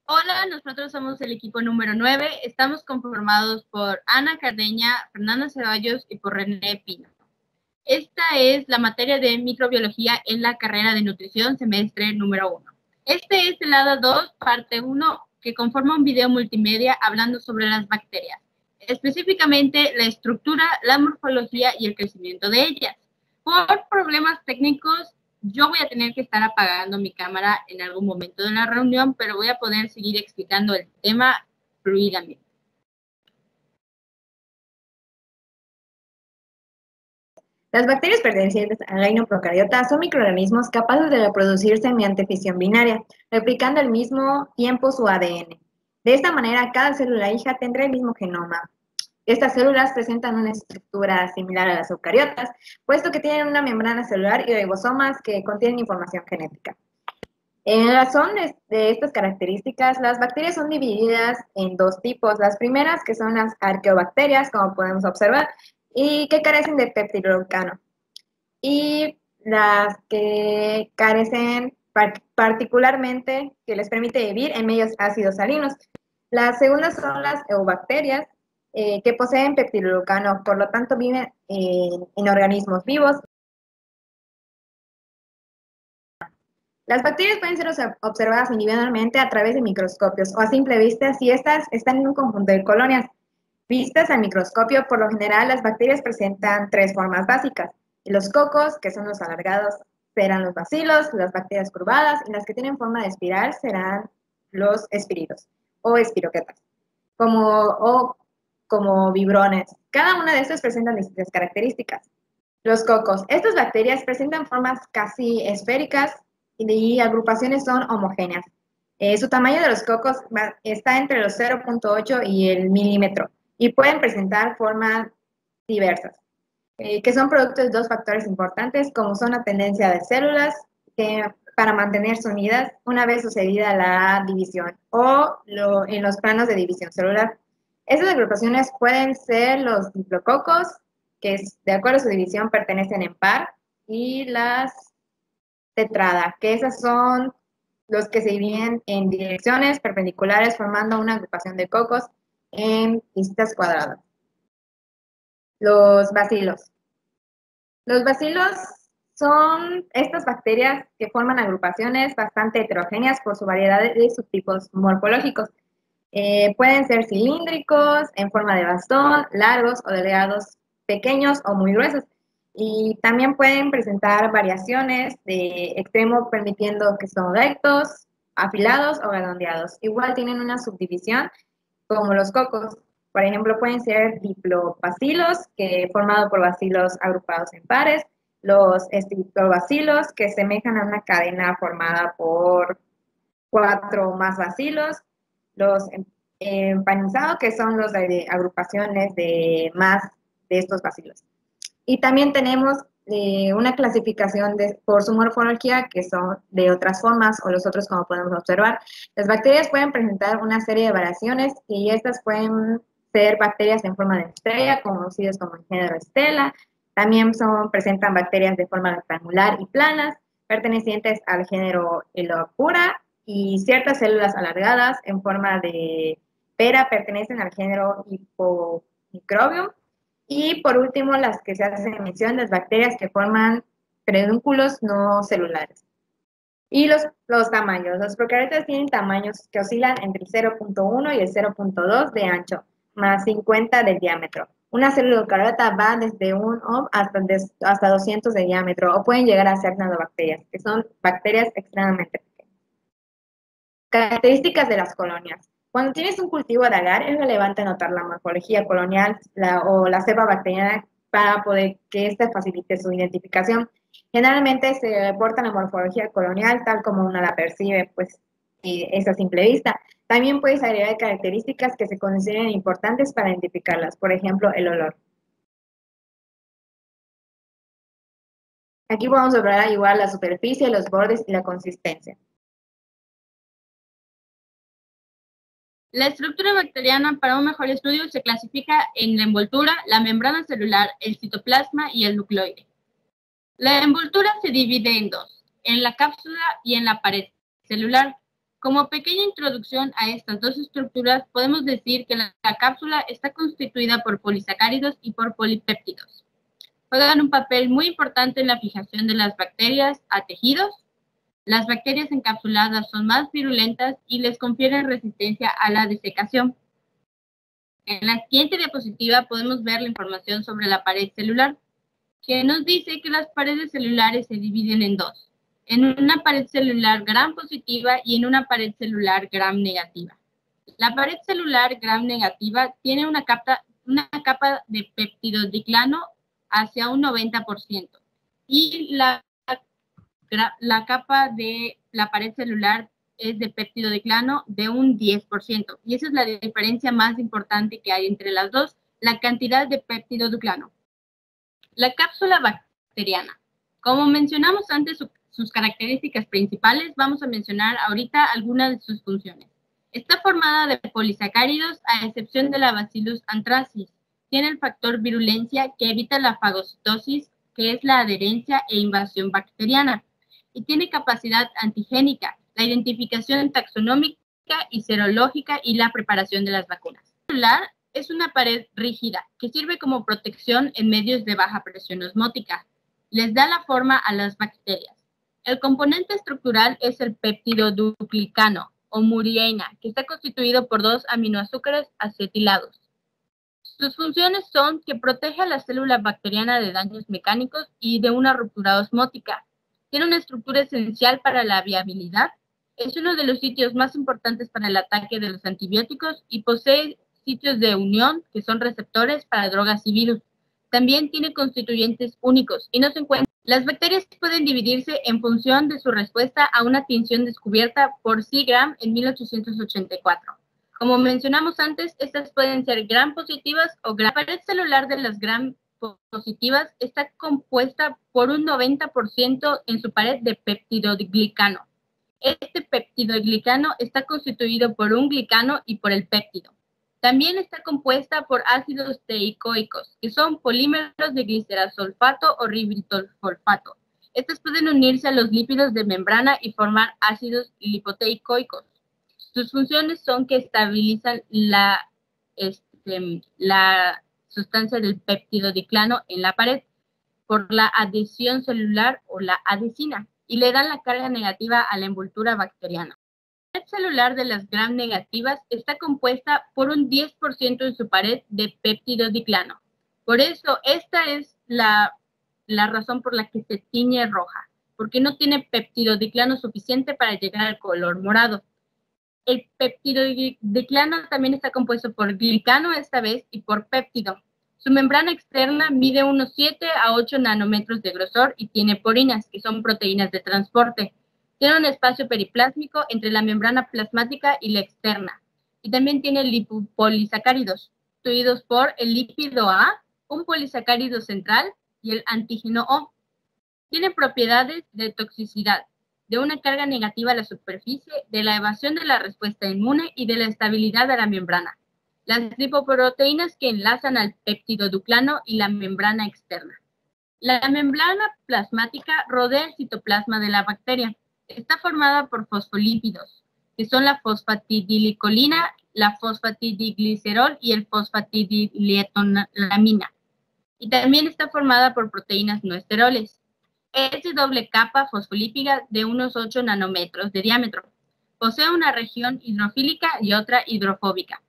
Hola, nosotros somos el equipo número 9. Estamos conformados por Ana Cardeña, Fernanda Ceballos y por René Pino. Esta es la materia de microbiología en la carrera de nutrición semestre número 1. Este es el lado 2, parte 1, que conforma un video multimedia hablando sobre las bacterias, específicamente la estructura, la morfología y el crecimiento de ellas. Por problemas técnicos, yo voy a tener que estar apagando mi cámara en algún momento de la reunión, pero voy a poder seguir explicando el tema fluidamente. Las bacterias pertenecientes al reino procariota son microorganismos capaces de reproducirse mediante fisión binaria, replicando al mismo tiempo su ADN. De esta manera, cada célula hija tendrá el mismo genoma. Estas células presentan una estructura similar a las eucariotas, puesto que tienen una membrana celular y ribosomas que contienen información genética. En razón de estas características, las bacterias son divididas en dos tipos. Las primeras, que son las arqueobacterias, como podemos observar, y que carecen de peptidoglucano. Y las que carecen particularmente, que les permite vivir en medios ácidos salinos. Las segundas son las eubacterias, que poseen peptidoglucano, por lo tanto viven en organismos vivos. Las bacterias pueden ser observadas individualmente a través de microscopios o a simple vista si estas están en un conjunto de colonias. Vistas al microscopio, por lo general, las bacterias presentan tres formas básicas. Los cocos, que son los alargados, serán los bacilos, las bacterias curvadas, y las que tienen forma de espiral serán los espiridos o espiroquetas, como vibrones. Cada una de estas presentan distintas características. Los cocos. Estas bacterias presentan formas casi esféricas y agrupaciones son homogéneas. Su tamaño de los cocos está entre los 0.8 y el milímetro y pueden presentar formas diversas, que son producto de dos factores importantes, como son la tendencia de células para mantenerse unidas una vez sucedida la división o en los planos de división celular. Estas agrupaciones pueden ser los diplococos, que de acuerdo a su división pertenecen en par, y las tetrada, que esas son los que se dividen en direcciones perpendiculares formando una agrupación de cocos en pistas cuadradas. Los bacilos. Los bacilos son estas bacterias que forman agrupaciones bastante heterogéneas por su variedad de subtipos morfológicos. Pueden ser cilíndricos, en forma de bastón, largos o delgados, pequeños o muy gruesos. Y también pueden presentar variaciones de extremo, permitiendo que son rectos, afilados o redondeados. Igual tienen una subdivisión como los cocos. Por ejemplo, pueden ser diplobacilos, que formado por bacilos agrupados en pares, los estriptobacilos, que semejan a una cadena formada por 4 o más bacilos, los empanizados, que son los de agrupaciones de más de estos bacilos. Y también tenemos una clasificación por su morfología, que son de otras formas, o los otros como podemos observar. Las bacterias pueden presentar una serie de variaciones y estas pueden ser bacterias en forma de estrella, conocidas como el género Stella. También presentan bacterias de forma rectangular y planas, pertenecientes al género Elopura, y ciertas células alargadas en forma de pera pertenecen al género Hippomicrobium. Y por último, las que se hace mención, las bacterias que forman pedúnculos no celulares. Y los tamaños. Los procariotas tienen tamaños que oscilan entre el 0.1 y el 0.2 de ancho, más 50 de diámetro. Una célula eucariota va desde 1 ohm hasta 200 de diámetro, o pueden llegar a ser nanobacterias, que son bacterias extremadamente pequeñas. Características de las colonias. Cuando tienes un cultivo de agar, es relevante notar la morfología colonial o la cepa bacteriana para poder que ésta facilite su identificación. Generalmente se reporta la morfología colonial tal como uno la percibe, pues es a simple vista. También puedes agregar características que se consideren importantes para identificarlas, por ejemplo, el olor. Aquí podemos observar igual la superficie, los bordes y la consistencia. La estructura bacteriana para un mejor estudio se clasifica en la envoltura, la membrana celular, el citoplasma y el nucleoide. La envoltura se divide en dos, en la cápsula y en la pared celular. Como pequeña introducción a estas dos estructuras, podemos decir que la cápsula está constituida por polisacáridos y por polipéptidos. Juegan un papel muy importante en la fijación de las bacterias a tejidos. Las bacterias encapsuladas son más virulentas y les confieren resistencia a la desecación. En la siguiente diapositiva podemos ver la información sobre la pared celular, que nos dice que las paredes celulares se dividen en dos, en una pared celular gram positiva y en una pared celular gram negativa. La pared celular gram negativa tiene una capa de peptidodiclano hacia un 90% y la capa de la pared celular es de peptidodiclano de un 10%. Y esa es la diferencia más importante que hay entre las dos, la cantidad de peptidodiclano. La cápsula bacteriana. Como mencionamos antes sus características principales, vamos a mencionar ahorita algunas de sus funciones. Está formada de polisacáridos a excepción de la Bacillus anthracis. Tiene el factor virulencia que evita la fagocitosis, que es la adherencia e invasión bacteriana. Y tiene capacidad antigénica, la identificación taxonómica y serológica y la preparación de las vacunas. La celular es una pared rígida que sirve como protección en medios de baja presión osmótica. Les da la forma a las bacterias. El componente estructural es el peptidoglicano o muriena, que está constituido por 2 aminoazúcares acetilados. Sus funciones son que protege a la célula bacteriana de daños mecánicos y de una ruptura osmótica. Tiene una estructura esencial para la viabilidad. Es uno de los sitios más importantes para el ataque de los antibióticos y posee sitios de unión, que son receptores para drogas y virus. También tiene constituyentes únicos y no se encuentran. Las bacterias pueden dividirse en función de su respuesta a una tinción descubierta por Seagram en 1884. Como mencionamos antes, estas pueden ser gram positivas o gram. La pared celular de las gram positivas está compuesta por un 90% en su pared de peptidoglicano. Este peptidoglicano está constituido por un glicano y por el péptido. También está compuesta por ácidos teicoicos, que son polímeros de glicerasulfato o ribitolfolfato. Estos pueden unirse a los lípidos de membrana y formar ácidos lipoteicoicos. Sus funciones son que estabilizan la sustancia del peptidodiclano en la pared por la adhesión celular o la adhesina y le dan la carga negativa a la envoltura bacteriana. La pared celular de las gram negativas está compuesta por un 10% en su pared de peptidodiclano. Por eso, esta es la razón por la que se tiñe roja, porque no tiene peptidodiclano suficiente para llegar al color morado. El peptidodiclano también está compuesto por glicano esta vez y por péptido. Su membrana externa mide unos 7 a 8 nanómetros de grosor y tiene porinas, que son proteínas de transporte. Tiene un espacio periplásmico entre la membrana plasmática y la externa. Y también tiene lipopolisacáridos, constituidos por el lípido A, un polisacárido central y el antígeno O. Tiene propiedades de toxicidad, de una carga negativa a la superficie, de la evasión de la respuesta inmune y de la estabilidad de la membrana. Las lipoproteínas que enlazan al peptidoglicano y la membrana externa. La membrana plasmática rodea el citoplasma de la bacteria. Está formada por fosfolípidos, que son la fosfatidilcolina, la fosfatidiglicerol y el fosfatidiletolamina. Y también está formada por proteínas no esteroles. Es de doble capa fosfolípida de unos 8 nanómetros de diámetro. Posee una región hidrofílica y otra hidrofóbica.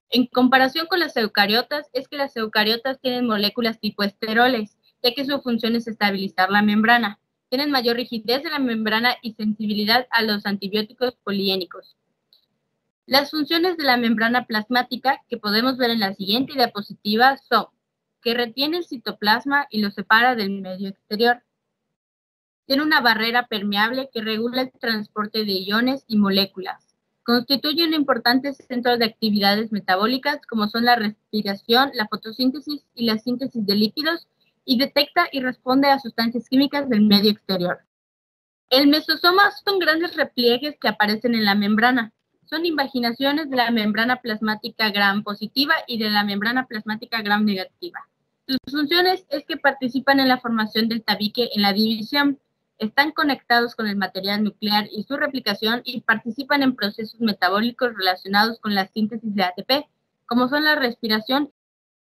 En comparación con las eucariotas, es que las eucariotas tienen moléculas tipo esteroles, ya que su función es estabilizar la membrana. Tienen mayor rigidez de la membrana y sensibilidad a los antibióticos poliénicos. Las funciones de la membrana plasmática, que podemos ver en la siguiente diapositiva, son que retiene el citoplasma y lo separa del medio exterior. Tiene una barrera permeable que regula el transporte de iones y moléculas. Constituye un importante centro de actividades metabólicas como son la respiración, la fotosíntesis y la síntesis de lípidos y detecta y responde a sustancias químicas del medio exterior. El mesosoma son grandes repliegues que aparecen en la membrana. Son invaginaciones de la membrana plasmática gram positiva y de la membrana plasmática gram negativa. Sus funciones es que participan en la formación del tabique en la división. Están conectados con el material nuclear y su replicación y participan en procesos metabólicos relacionados con la síntesis de ATP, como son la respiración.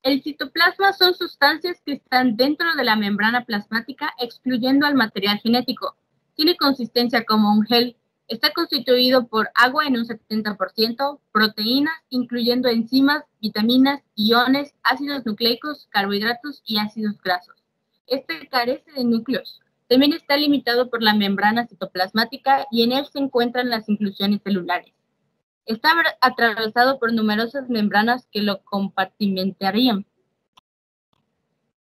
El citoplasma son sustancias que están dentro de la membrana plasmática excluyendo al material genético. Tiene consistencia como un gel. Está constituido por agua en un 70%, proteínas, incluyendo enzimas, vitaminas, iones, ácidos nucleicos, carbohidratos y ácidos grasos. Este carece de núcleos. También está limitado por la membrana citoplasmática y en él se encuentran las inclusiones celulares. Está atravesado por numerosas membranas que lo compartimentarían.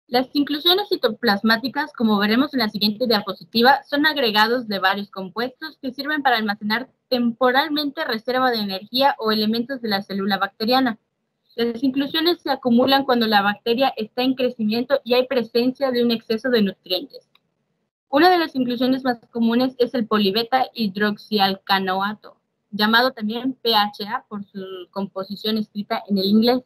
Las inclusiones citoplasmáticas, como veremos en la siguiente diapositiva, son agregados de varios compuestos que sirven para almacenar temporalmente reserva de energía o elementos de la célula bacteriana. Las inclusiones se acumulan cuando la bacteria está en crecimiento y hay presencia de un exceso de nutrientes. Una de las inclusiones más comunes es el polibeta hidroxialcanoato, llamado también PHA por su composición escrita en el inglés.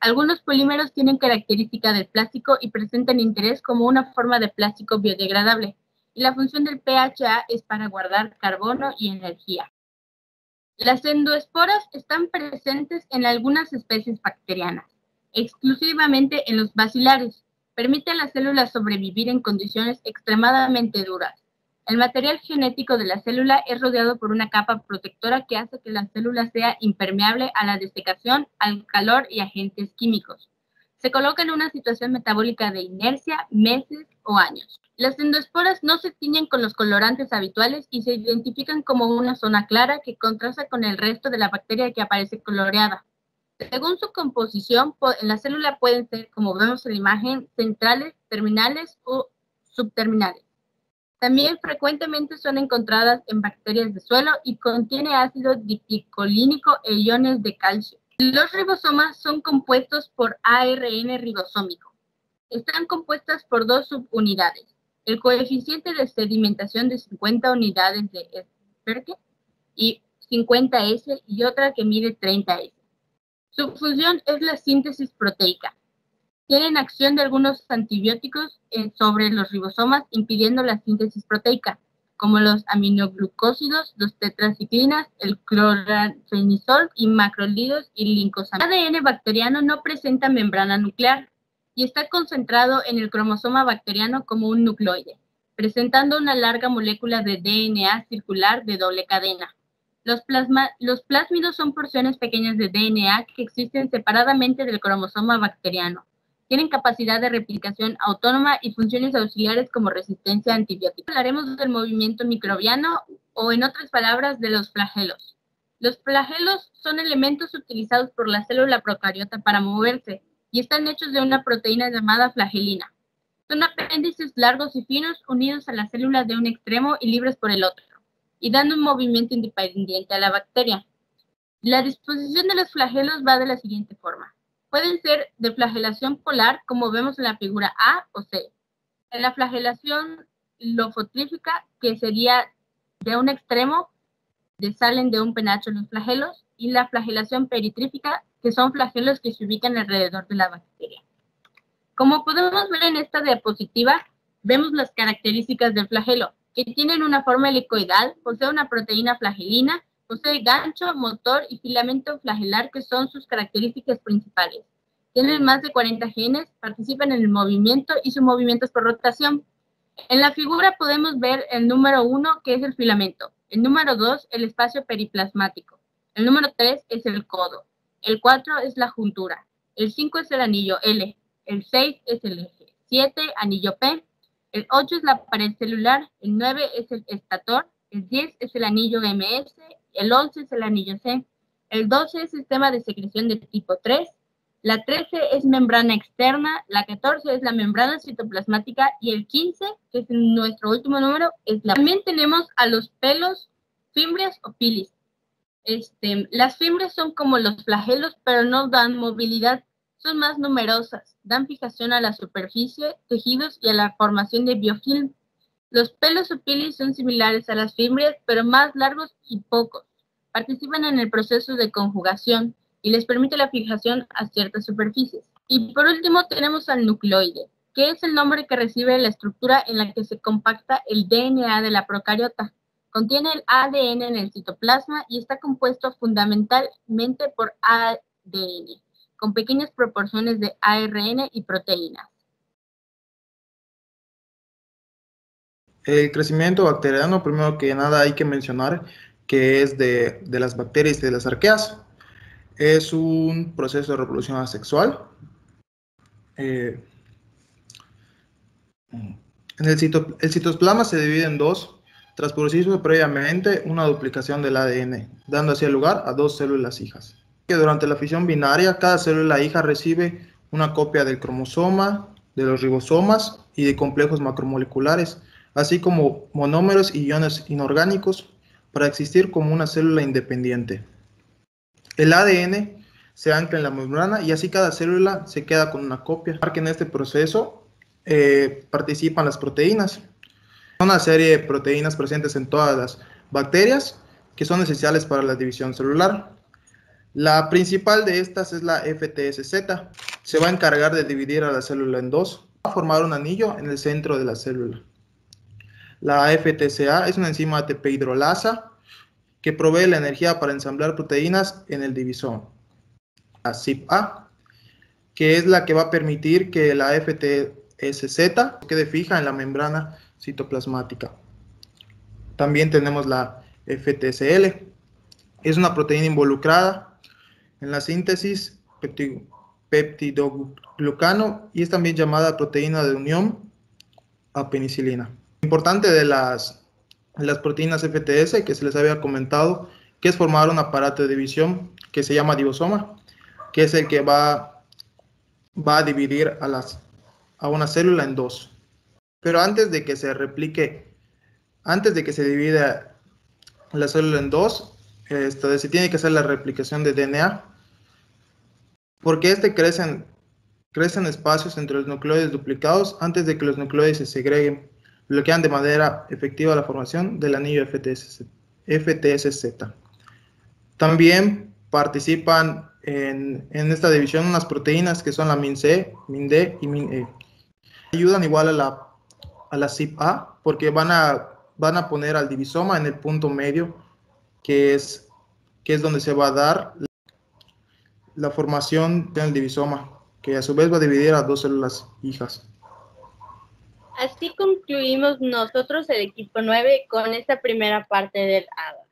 Algunos polímeros tienen característica del plástico y presentan interés como una forma de plástico biodegradable, y la función del PHA es para guardar carbono y energía. Las endoesporas están presentes en algunas especies bacterianas, exclusivamente en los bacilares. Permite a las células sobrevivir en condiciones extremadamente duras. El material genético de la célula es rodeado por una capa protectora que hace que la célula sea impermeable a la desecación, al calor y agentes químicos. Se coloca en una situación metabólica de inercia, meses o años. Las endoesporas no se tiñen con los colorantes habituales y se identifican como una zona clara que contrasta con el resto de la bacteria que aparece coloreada. Según su composición, en la célula pueden ser, como vemos en la imagen, centrales, terminales o subterminales. También frecuentemente son encontradas en bacterias de suelo y contiene ácido dipicolínico e iones de calcio. Los ribosomas son compuestos por ARN ribosómico. Están compuestas por dos subunidades, el coeficiente de sedimentación de 50 unidades de Esperke y 50S y otra que mide 30S. Su función es la síntesis proteica. Tienen acción de algunos antibióticos sobre los ribosomas, impidiendo la síntesis proteica, como los aminoglucósidos, los tetraciclinas, el clorafenisol y macrólidos y lincosamidos. El ADN bacteriano no presenta membrana nuclear y está concentrado en el cromosoma bacteriano como un nucleoide, presentando una larga molécula de DNA circular de doble cadena. Los plásmidos son porciones pequeñas de DNA que existen separadamente del cromosoma bacteriano. Tienen capacidad de replicación autónoma y funciones auxiliares como resistencia a antibióticos. Hablaremos del movimiento microbiano o, en otras palabras, de los flagelos. Los flagelos son elementos utilizados por la célula procariota para moverse y están hechos de una proteína llamada flagelina. Son apéndices largos y finos unidos a la célula de un extremo y libres por el otro, y dando un movimiento independiente a la bacteria. La disposición de los flagelos va de la siguiente forma. Pueden ser de flagelación polar, como vemos en la figura A o C. En la flagelación lofotrífica, que sería de un extremo, salen de un penacho los flagelos, y la flagelación peritrífica, que son flagelos que se ubican alrededor de la bacteria. Como podemos ver en esta diapositiva, vemos las características del flagelo, que tienen una forma helicoidal, posee una proteína flagelina, posee gancho, motor y filamento flagelar, que son sus características principales. Tienen más de 40 genes, participan en el movimiento y su movimiento es por rotación. En la figura podemos ver el número 1, que es el filamento, el número 2, el espacio periplasmático, el número 3 es el codo, el 4 es la juntura, el 5 es el anillo L, el 6 es el eje, 7 anillo P, el 8 es la pared celular, el 9 es el estator, el 10 es el anillo MS, el 11 es el anillo C, el 12 es sistema de secreción de tipo 3, la 13 es membrana externa, la 14 es la membrana citoplasmática y el 15, que es nuestro último número, es la... También tenemos a los pelos, fimbrias o pilis. Las fimbrias son como los flagelos, pero no dan movilidad, son más numerosas, dan fijación a la superficie, tejidos y a la formación de biofilm. Los pelos o pilis son similares a las fimbrias, pero más largos y pocos. Participan en el proceso de conjugación y les permite la fijación a ciertas superficies. Y por último tenemos al nucleoide, que es el nombre que recibe la estructura en la que se compacta el DNA de la procariota. Contiene el ADN en el citoplasma y está compuesto fundamentalmente por ADN, con pequeñas proporciones de ARN y proteínas. El crecimiento bacteriano, primero que nada hay que mencionar que es de las bacterias y de las arqueas. Es un proceso de reproducción asexual. El citoplasma se divide en dos, tras producirse previamente una duplicación del ADN, dando así lugar a dos células hijas. Que durante la fisión binaria, cada célula hija recibe una copia del cromosoma, de los ribosomas y de complejos macromoleculares, así como monómeros y iones inorgánicos, para existir como una célula independiente. El ADN se ancla en la membrana y así cada célula se queda con una copia. En este proceso participan las proteínas. Una serie de proteínas presentes en todas las bacterias que son esenciales para la división celular. La principal de estas es la FTSZ. Se va a encargar de dividir a la célula en dos. Va a formar un anillo en el centro de la célula. La FTCA es una enzima ATP hidrolasa que provee la energía para ensamblar proteínas en el divisor. La CIP-A, que es la que va a permitir que la FTSZ quede fija en la membrana citoplasmática. También tenemos la FTCL. Es una proteína involucrada en la síntesis peptidoglucano y es también llamada proteína de unión a penicilina. Lo importante de las proteínas FTS que se les había comentado, que es formar un aparato de división que se llama ribosoma, que es el que va a dividir a una célula en dos. Pero antes de que se replique, antes de que se divida la célula en dos, se tiene que hacer la replicación de DNA, porque crecen espacios entre los nucleoides duplicados antes de que los nucleoides se segreguen, bloquean de manera efectiva la formación del anillo FTSZ. También participan en esta división unas proteínas que son la MinC, MinD y MinE. Ayudan igual a la CIP-A porque van a poner al divisoma en el punto medio, que es donde se va a dar la formación del divisoma, que a su vez va a dividir a dos células hijas. Así concluimos nosotros el equipo 9 con esta primera parte del ADA.